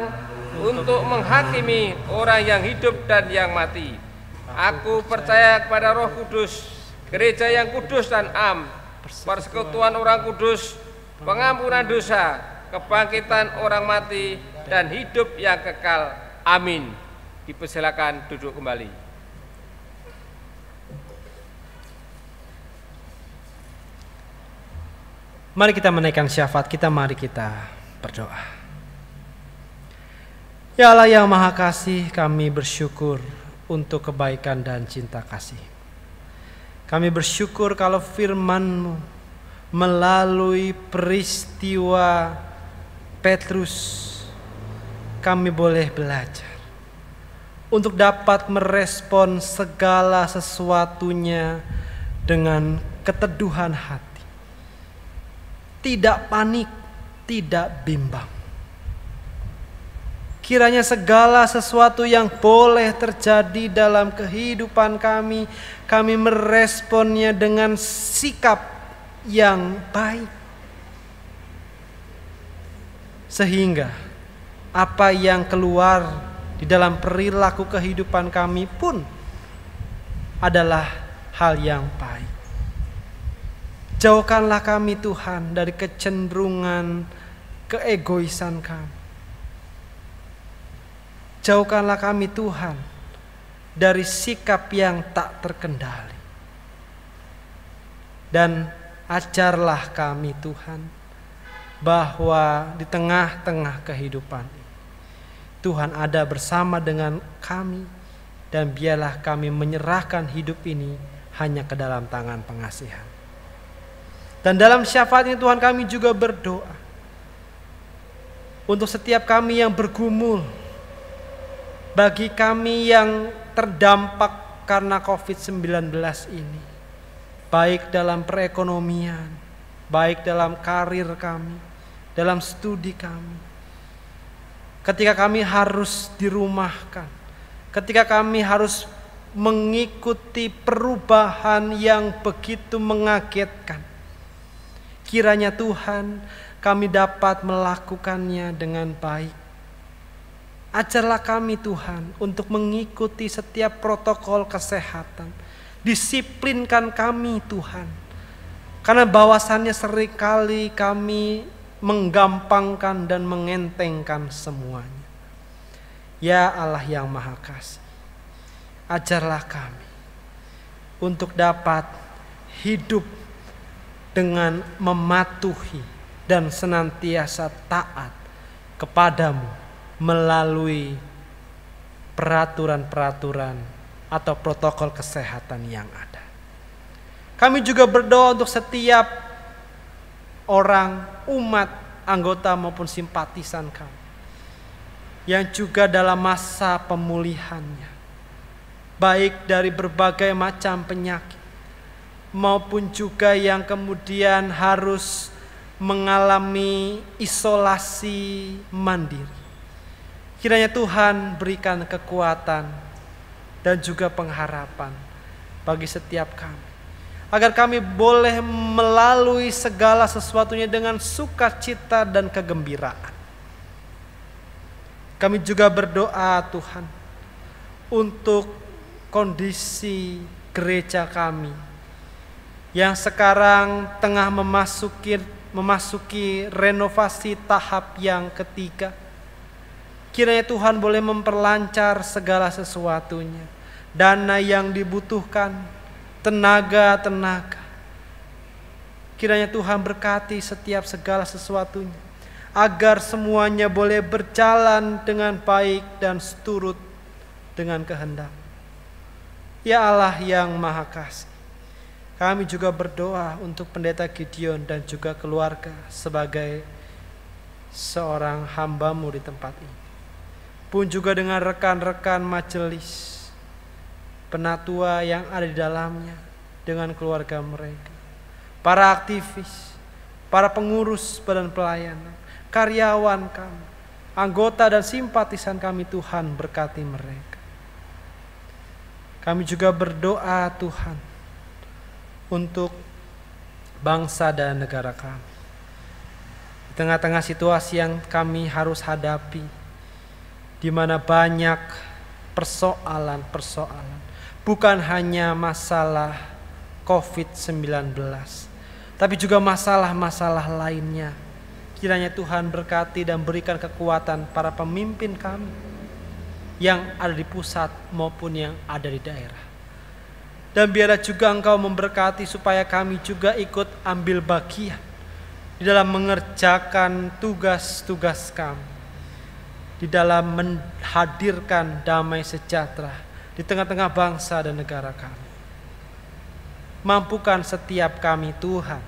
untuk menghakimi orang yang hidup dan yang mati. Aku percaya kepada Roh Kudus, gereja yang kudus dan am, persekutuan orang kudus, pengampunan dosa, kebangkitan orang mati, dan hidup yang kekal. Amin. Dipersilakan duduk kembali.
Mari kita menaikkan syafaat kita, mari kita berdoa. Ya Allah yang Maha Kasih, kami bersyukur untuk kebaikan dan cinta kasih. Kami bersyukur kalau firman-Mu melalui peristiwa Petrus, kami boleh belajar untuk dapat merespon segala sesuatunya dengan keteduhan hati. Tidak panik, tidak bimbang. Kiranya segala sesuatu yang boleh terjadi dalam kehidupan kami, kami meresponnya dengan sikap yang baik. Sehingga apa yang keluar di dalam perilaku kehidupan kami pun adalah hal yang baik. Jauhkanlah kami Tuhan dari kecenderungan keegoisan kami. Jauhkanlah kami Tuhan dari sikap yang tak terkendali. Dan ajarlah kami Tuhan bahwa di tengah-tengah kehidupan ini Tuhan ada bersama dengan kami, dan biarlah kami menyerahkan hidup ini hanya ke dalam tangan pengasihan. Dan dalam syafaat ini Tuhan, kami juga berdoa untuk setiap kami yang bergumul, bagi kami yang terdampak karena COVID-19 ini, baik dalam perekonomian, baik dalam karir kami, dalam studi kami, ketika kami harus dirumahkan, ketika kami harus mengikuti perubahan yang begitu mengagetkan. Kiranya Tuhan kami dapat melakukannya dengan baik. Ajarlah kami Tuhan untuk mengikuti setiap protokol kesehatan. Disiplinkan kami Tuhan. Karena bahwasannya seringkali kami menggampangkan dan mengentengkan semuanya. Ya Allah yang Maha Kasih, ajarlah kami untuk dapat hidup dengan mematuhi dan senantiasa taat kepadamu melalui peraturan-peraturan atau protokol kesehatan yang ada. Kami juga berdoa untuk setiap orang, umat, anggota maupun simpatisan kami yang juga dalam masa pemulihannya, baik dari berbagai macam penyakit maupun juga yang kemudian harus mengalami isolasi mandiri. Kiranya Tuhan berikan kekuatan dan juga pengharapan bagi setiap kami, agar kami boleh melalui segala sesuatunya dengan sukacita dan kegembiraan. Kami juga berdoa Tuhan untuk kondisi gereja kami yang sekarang tengah memasuki renovasi tahap yang ketiga. Kiranya Tuhan boleh memperlancar segala sesuatunya, dana yang dibutuhkan, tenaga. Kiranya Tuhan berkati setiap segala sesuatunya, agar semuanya boleh berjalan dengan baik dan seturut dengan kehendak. Ya Allah yang Maha Kasih, kami juga berdoa untuk Pendeta Gideon dan juga keluarga sebagai seorang hamba-Mu di tempat ini. Pun juga dengan rekan-rekan majelis, penatua yang ada di dalamnya dengan keluarga mereka, para aktivis, para pengurus badan pelayanan, karyawan kami, anggota dan simpatisan kami, Tuhan berkati mereka. Kami juga berdoa Tuhan untuk bangsa dan negara kami. Di tengah-tengah situasi yang kami harus hadapi, di mana banyak persoalan-persoalan, bukan hanya masalah COVID-19, tapi juga masalah-masalah lainnya. Kiranya Tuhan berkati dan berikan kekuatan para pemimpin kami yang ada di pusat maupun yang ada di daerah. Dan biarlah juga Engkau memberkati supaya kami juga ikut ambil bagian di dalam mengerjakan tugas-tugas kami, di dalam menghadirkan damai sejahtera di tengah-tengah bangsa dan negara kami. Mampukan setiap kami Tuhan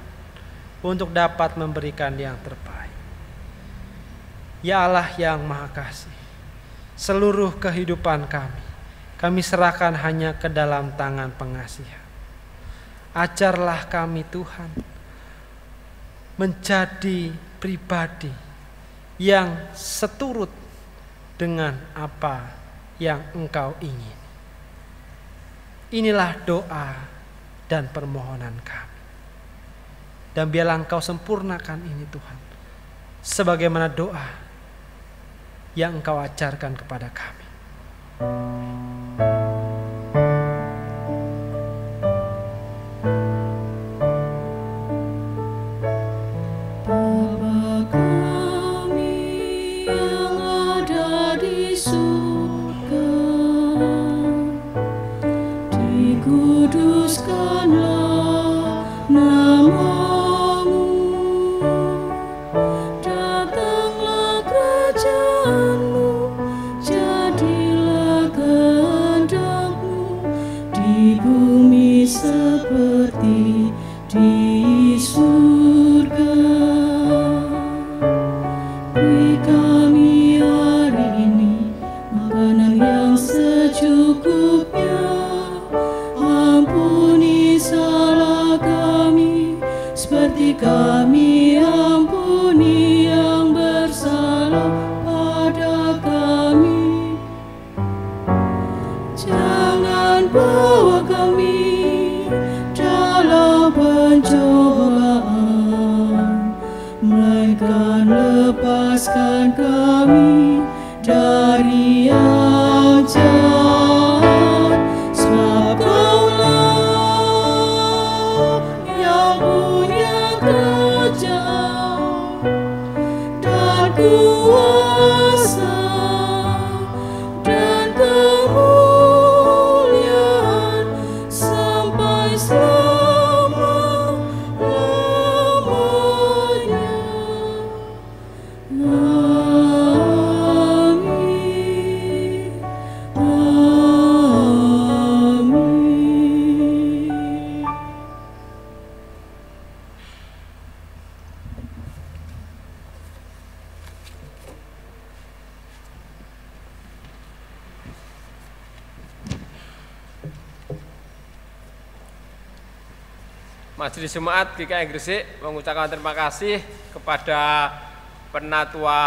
untuk dapat memberikan yang terbaik. Ya Allah yang Maha Kasih, seluruh kehidupan kami serahkan hanya ke dalam tangan pengasihan. Ajarlah kami Tuhan menjadi pribadi yang seturut dengan apa yang Engkau ingin. Inilah doa dan permohonan kami. Dan biarlah Engkau sempurnakan ini Tuhan, sebagaimana doa yang Engkau ajarkan kepada kami.
Kami ampuni yang bersalah pada kami. Jangan bebaskan kami dari yang jahat, sebab Kaulah yang punya kerajaan dan kuasa dan kemuliaan sampai selama-lamanya. Amin. Amin.
Majelis Jemaat GKI Gresik mengucapkan terima kasih kepada Penatua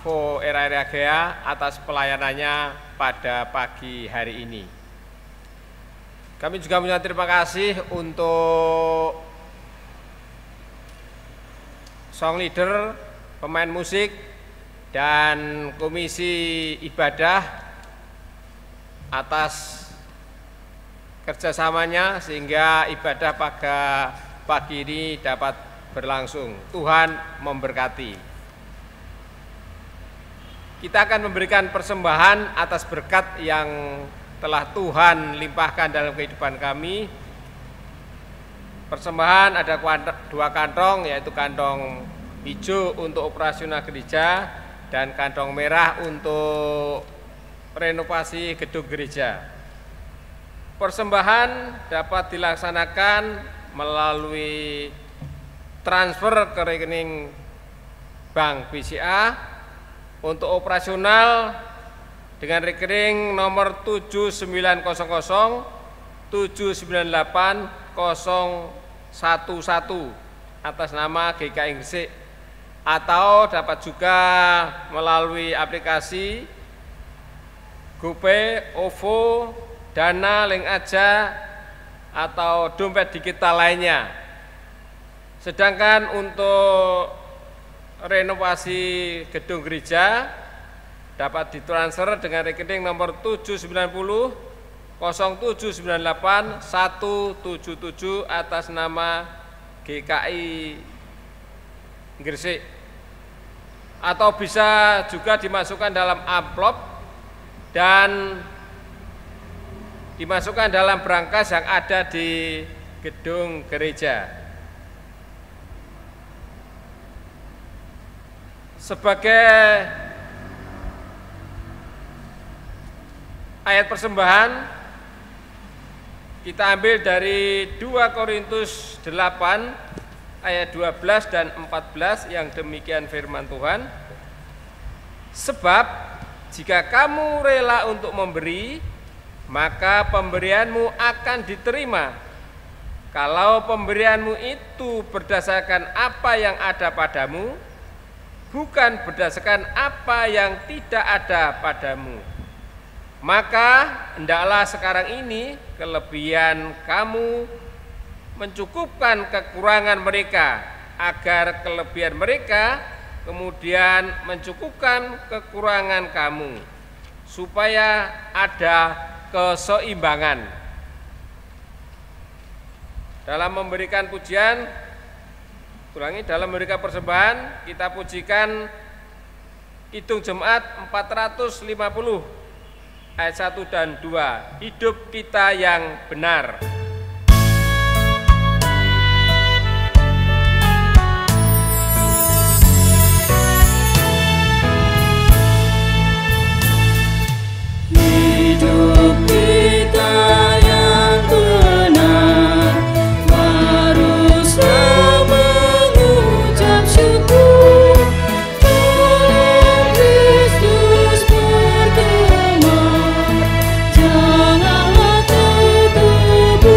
Vo Era Gea atas pelayanannya pada pagi hari ini. Kami juga mengucapkan terima kasih untuk song leader, pemain musik, dan komisi ibadah atas kerjasamanya sehingga ibadah pada pagi ini dapat berlangsung. Tuhan memberkati. Kita akan memberikan persembahan atas berkat yang telah Tuhan limpahkan dalam kehidupan kami. Persembahan ada 2 kantong, yaitu kantong hijau untuk operasional gereja dan kantong merah untuk renovasi gedung gereja. Persembahan dapat dilaksanakan melalui transfer ke rekening Bank BCA untuk operasional dengan rekening nomor 7900798011 atas nama GKI Gresik, atau dapat juga melalui aplikasi GoPay, OVO, Dana, Link Aja, atau dompet digital lainnya. Sedangkan untuk renovasi gedung gereja dapat ditransfer dengan rekening nomor 790-0798-177 atas nama GKI Gresik, atau bisa juga dimasukkan dalam amplop dan dimasukkan dalam brankas yang ada di gedung gereja. Sebagai ayat persembahan, kita ambil dari 2 Korintus 8 ayat 12 dan 14 yang demikian firman Tuhan. Sebab jika kamu rela untuk memberi, maka pemberianmu akan diterima. Kalau pemberianmu itu berdasarkan apa yang ada padamu, bukan berdasarkan apa yang tidak ada padamu, maka hendaklah sekarang ini kelebihan kamu mencukupkan kekurangan mereka, agar kelebihan mereka kemudian mencukupkan kekurangan kamu, supaya ada keseimbangan. Dalam memberikan pujian, dalam memberikan persembahan, kita pujikan Kidung Jemaat 450 ayat 1 dan 2, hidup kita yang benar.
Hidup kita yang benar, haruslah mengucap syukur. Dalam Kristus bergema, janganlah tertipu.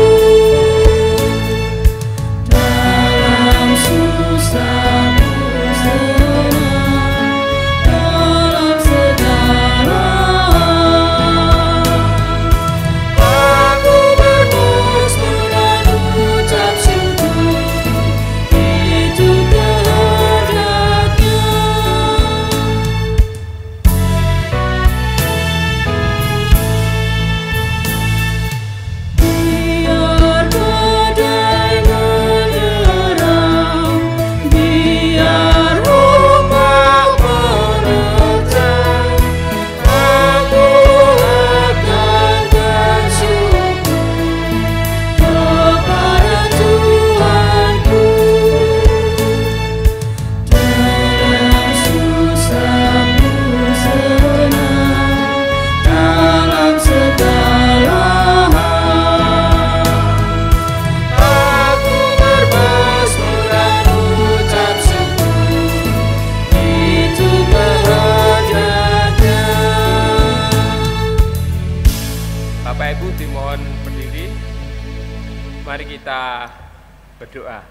Berdoa.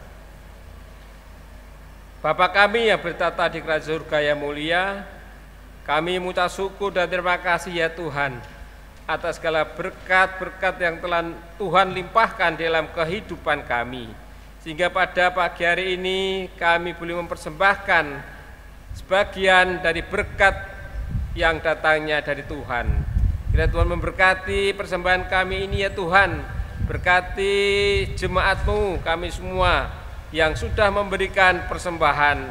Bapa kami yang bertata di kerajaan surga yang mulia, kami mengucap syukur dan terima kasih ya Tuhan atas segala berkat-berkat yang telah Tuhan limpahkan dalam kehidupan kami. Sehingga pada pagi hari ini kami boleh mempersembahkan sebagian dari berkat yang datangnya dari Tuhan. Kiranya Tuhan memberkati persembahan kami ini ya Tuhan. Berkati jemaat-Mu, kami semua yang sudah memberikan persembahan,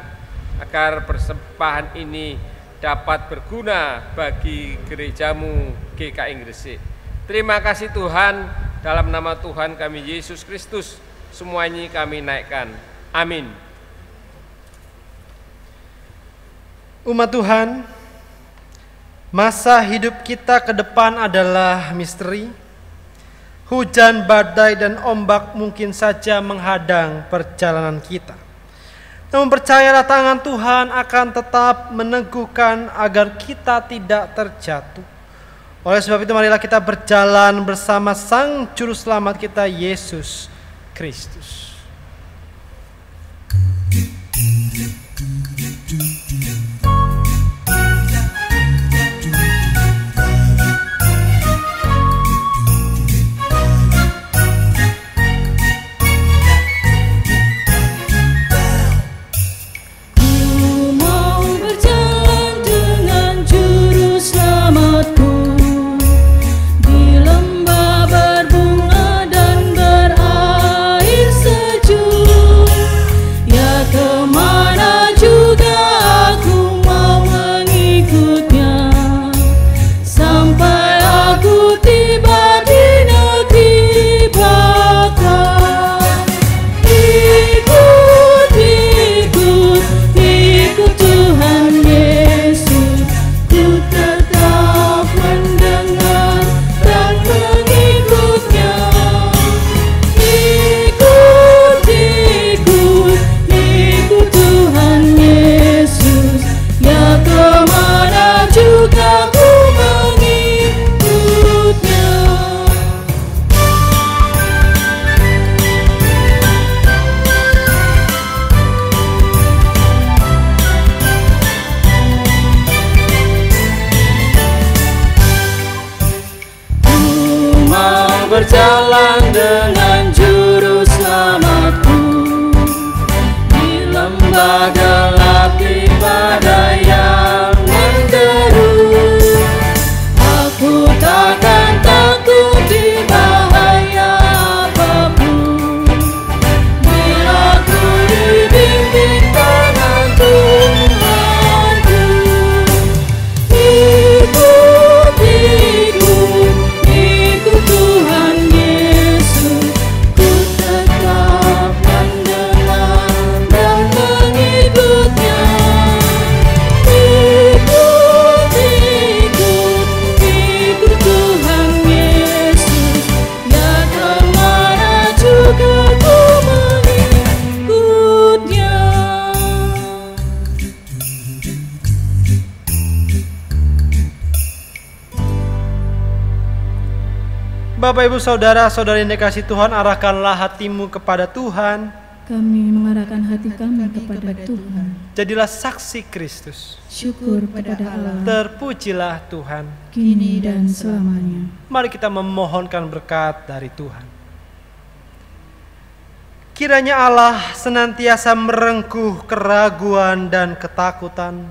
agar persembahan ini dapat berguna bagi gereja-Mu GKI Gresik. Terima kasih Tuhan, dalam nama Tuhan kami Yesus Kristus, semuanya kami naikkan. Amin.
Umat Tuhan, masa hidup kita ke depan adalah misteri. Hujan, badai, dan ombak mungkin saja menghadang perjalanan kita. Namun percayalah tangan Tuhan akan tetap meneguhkan agar kita tidak terjatuh. Oleh sebab itu marilah kita berjalan bersama Sang Juru Selamat kita Yesus Kristus.
Berjalan dengan juru selamatku di lembah gelap, di badai yang menderu. Aku takkan takut di bahaya apapun, bila ku dibimbing tangan Tuhanku. Ikut, ikut Tuhan Yesus, ku tetap mendengar dan mengikutnya. Ikut, ikut Tuhan Yesus, ya kemana juga ku mengikutnya.
Bapak, Ibu, Saudara-saudari yang dikasihi Tuhan, arahkanlah hatimu kepada Tuhan.
Kami mengarahkan hati kami kepada Tuhan.
Jadilah saksi Kristus.
Syukur kepada Allah,
Terpujilah Tuhan.
kini dan selamanya.
Mari kita memohonkan berkat dari Tuhan. Kiranya Allah senantiasa merengkuh keraguan dan ketakutan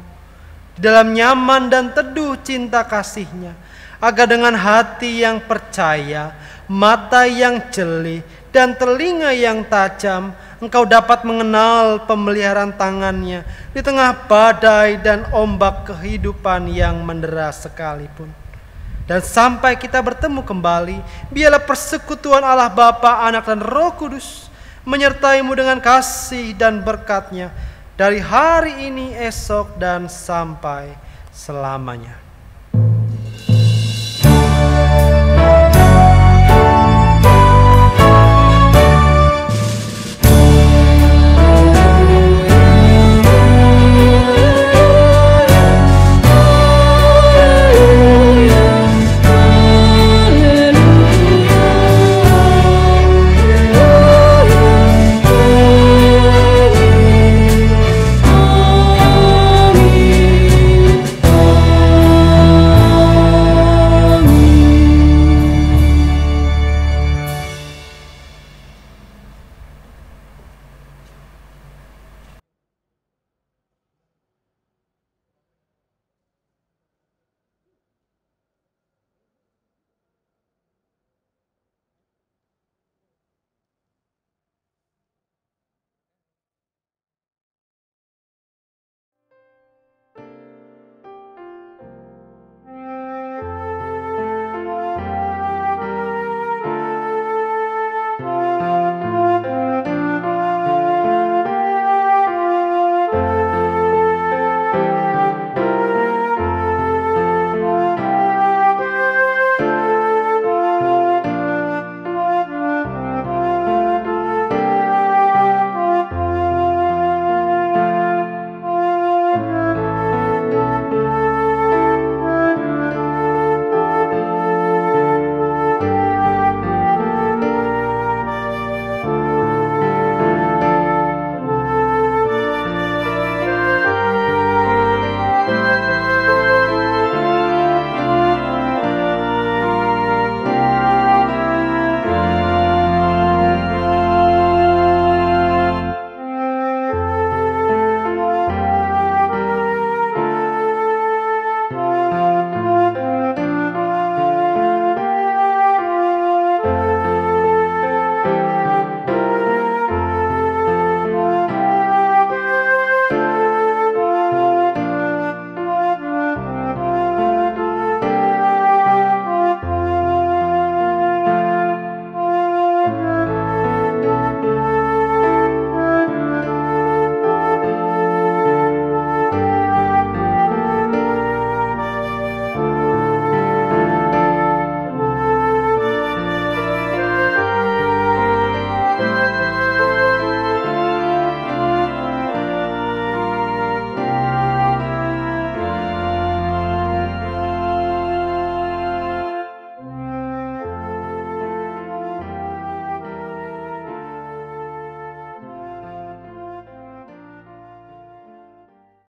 di dalam nyaman dan teduh cinta kasih-Nya, agar dengan hati yang percaya, mata yang jeli, dan telinga yang tajam, engkau dapat mengenal pemeliharaan tangan-Nya di tengah badai dan ombak kehidupan yang mendera sekalipun. Dan sampai kita bertemu kembali, biarlah persekutuan Allah Bapa, Anak, dan Roh Kudus menyertai-mu dengan kasih dan berkat-Nya dari hari ini, esok, dan sampai selamanya.